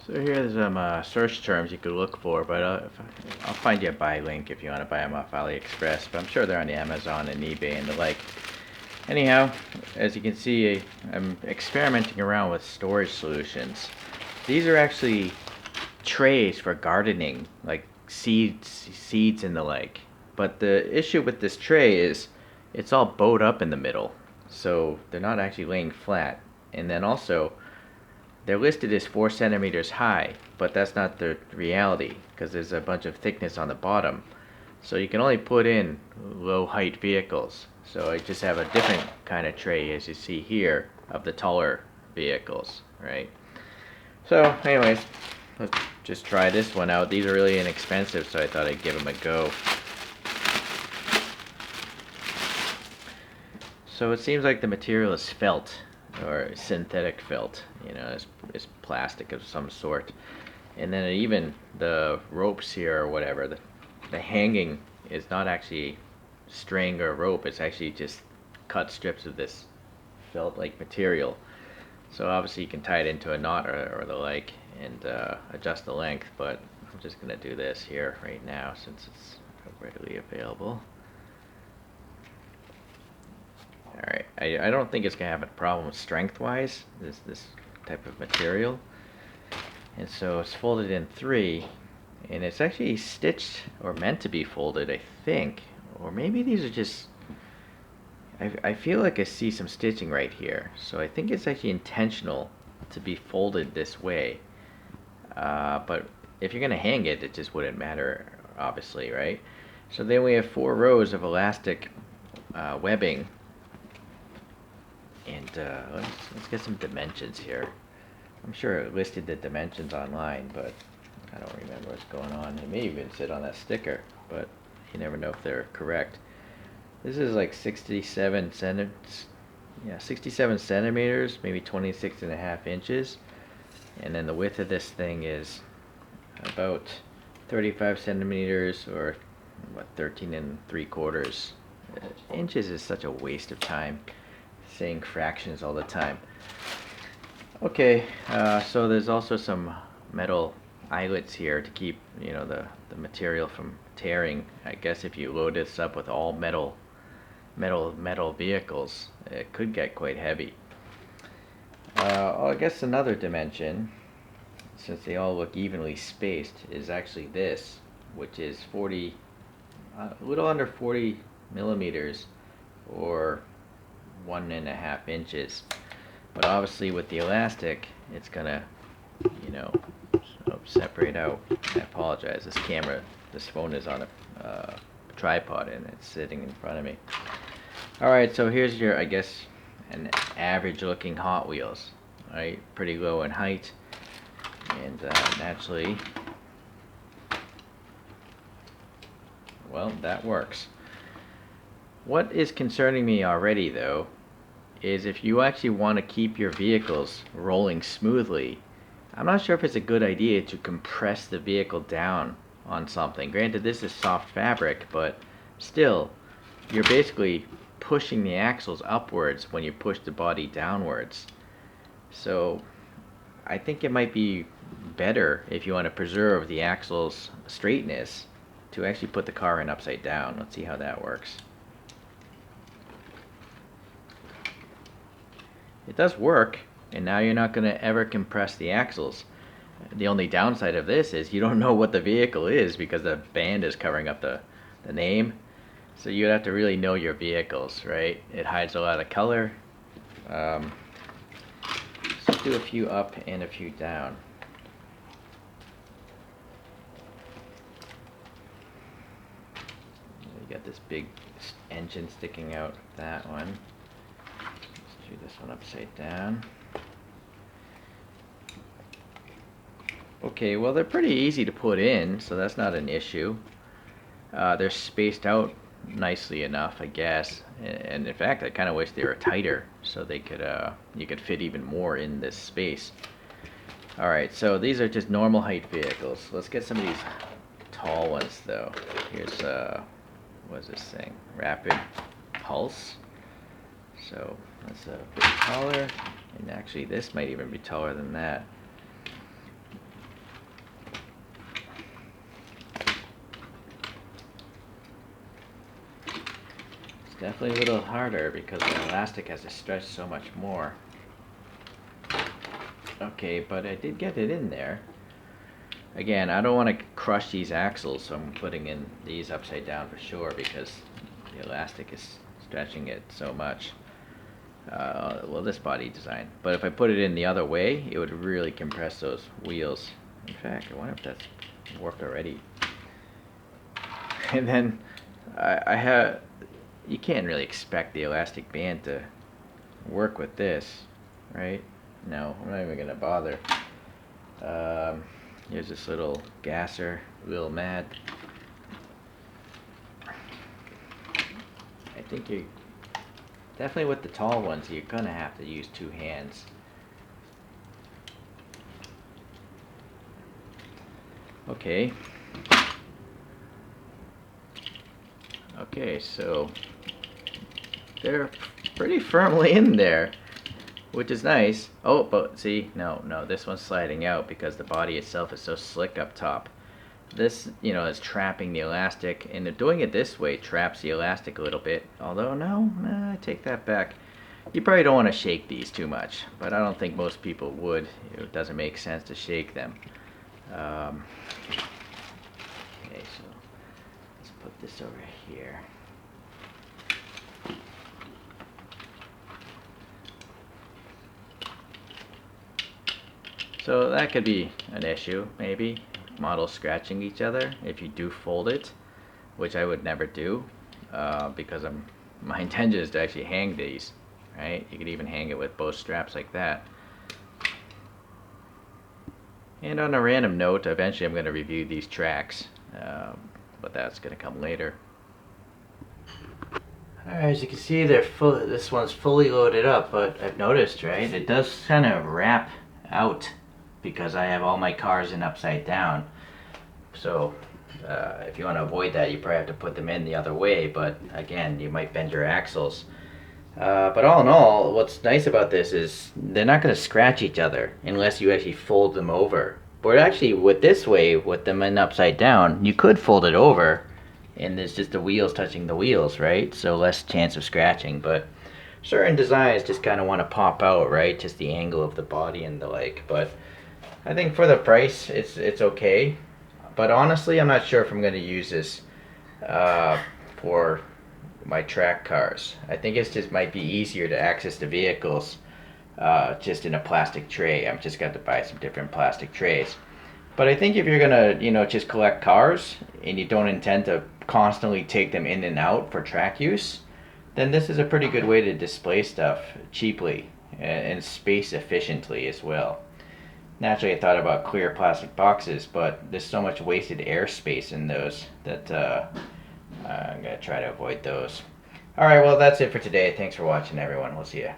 So here's some search terms you could look for, but I'll find you a buy link if you want to buy them off AliExpress, but I'm sure they're on the Amazon and eBay and the like. Anyhow, as you can see, I'm experimenting around with storage solutions. These are actually trays for gardening, like seeds and the like. But the issue with this tray is it's all bowed up in the middle, so they're not actually laying flat. And then also, they're listed as 4 centimeters high, but that's not the reality because there's a bunch of thickness on the bottom. So you can only put in low height vehicles. So I just have a different kind of tray, as you see here, of the taller vehicles, right? So anyways, let's just try this one out. These are really inexpensive, so I thought I'd give them a go. So it seems like the material is felt, or synthetic felt, you know, it's plastic of some sort. And then even the ropes here or whatever, the hanging is not actually string or rope, it's actually just cut strips of this felt-like material. So obviously you can tie it into a knot or the like and adjust the length, but I'm just going to do this here right now since it's readily available. Alright, I don't think it's going to have a problem strength-wise, this type of material. And so it's folded in 3, and it's actually stitched, or meant to be folded, I think. Or maybe these are just... I feel like I see some stitching right here. So I think it's actually intentional to be folded this way. But if you're going to hang it, it just wouldn't matter, obviously, right? So then we have 4 rows of elastic webbing. And let's get some dimensions here. I'm sure it listed the dimensions online, but I don't remember what's going on. It may even sit on that sticker, but you never know if they're correct. This is like 67 centimeters, maybe 26.5 inches. And then the width of this thing is about 35 centimeters, or what, 13 3/4. Inches is such a waste of time saying fractions all the time. Okay, so there's also some metal eyelets here to keep, you know, the material from tearing. I guess if you load this up with all metal vehicles, it could get quite heavy. I guess another dimension, since they all look evenly spaced, is actually this, which is a little under 40 millimeters, or 1.5 inches. But obviously with the elastic, it's gonna, you know, separate out. I apologize, this phone is on a tripod and it's sitting in front of me. Alright, so here's your, I guess, an average looking Hot Wheels. Right, pretty low in height, and naturally, well, that works. What is concerning me already, though, is if you actually want to keep your vehicles rolling smoothly, I'm not sure if it's a good idea to compress the vehicle down on something. Granted, this is soft fabric, but still, you're basically pushing the axles upwards when you push the body downwards. So I think it might be better, if you want to preserve the axle's straightness, to actually put the car in upside down. Let's see how that works. It does work, and now you're not going to ever compress the axles. The only downside of this is you don't know what the vehicle is because the band is covering up the name. So you have to really know your vehicles, right? It hides a lot of color. Let's do a few up and a few down. You got this big engine sticking out, that one. Let's do this one upside down. Okay, well, they're pretty easy to put in, so that's not an issue. They're spaced out nicely enough, I guess. And in fact, I kind of wish they were tighter so they could you could fit even more in this space. Alright, so these are just normal height vehicles. Let's get some of these tall ones, though. Here's what is this thing? Rapid Pulse. So that's a bit taller, and actually this might even be taller than that. definitely a little harder because the elastic has to stretch so much more. Okay, but I did get it in there. Again, I don't want to crush these axles, so I'm putting in these upside down for sure because the elastic is stretching it so much. Well, this body design. But if I put it in the other way, it would really compress those wheels. In fact, I wonder if that's worked already. And then I have, you can't really expect the elastic band to work with this, right? No, I'm not even gonna bother. Here's this little gasser, a little mad. I think you definitely with the tall ones, you're gonna have to use two hands. Okay. Okay, so they're pretty firmly in there, which is nice. Oh, but see, no, this one's sliding out because the body itself is so slick up top. This, is trapping the elastic, and doing it this way traps the elastic a little bit. Although, no, I take that back. You probably don't want to shake these too much, but I don't think most people would. It doesn't make sense to shake them. Okay, so let's put this over here. So that could be an issue, maybe. Models scratching each other if you do fold it, which I would never do, because my intention is to actually hang these, right? You could even hang it with both straps like that. And on a random note, eventually I'm going to review these tracks, but that's going to come later. Alright, as you can see, this one's fully loaded up, but I've noticed, right, it does kind of wrap out because I have all my cars in upside down. So if you want to avoid that, you probably have to put them in the other way, but again, you might bend your axles. But all in all, what's nice about this is they're not going to scratch each other unless you actually fold them over. But actually, with this way, with them in upside down, you could fold it over and there's just the wheels touching the wheels, right? So less chance of scratching. But certain designs just kind of want to pop out, right? Just the angle of the body and the like. But I think for the price, it's okay. But honestly, I'm not sure if I'm going to use this for my track cars. I think it just might be easier to access the vehicles just in a plastic tray. I'm just got to buy some different plastic trays. But I think if you're gonna, just collect cars and you don't intend to constantly take them in and out for track use, then this is a pretty good way to display stuff cheaply and space efficiently as well. Naturally, I thought about clear plastic boxes, but there's so much wasted airspace in those that I'm gonna try to avoid those. Alright, well that's it for today. Thanks for watching, everyone. We'll see ya.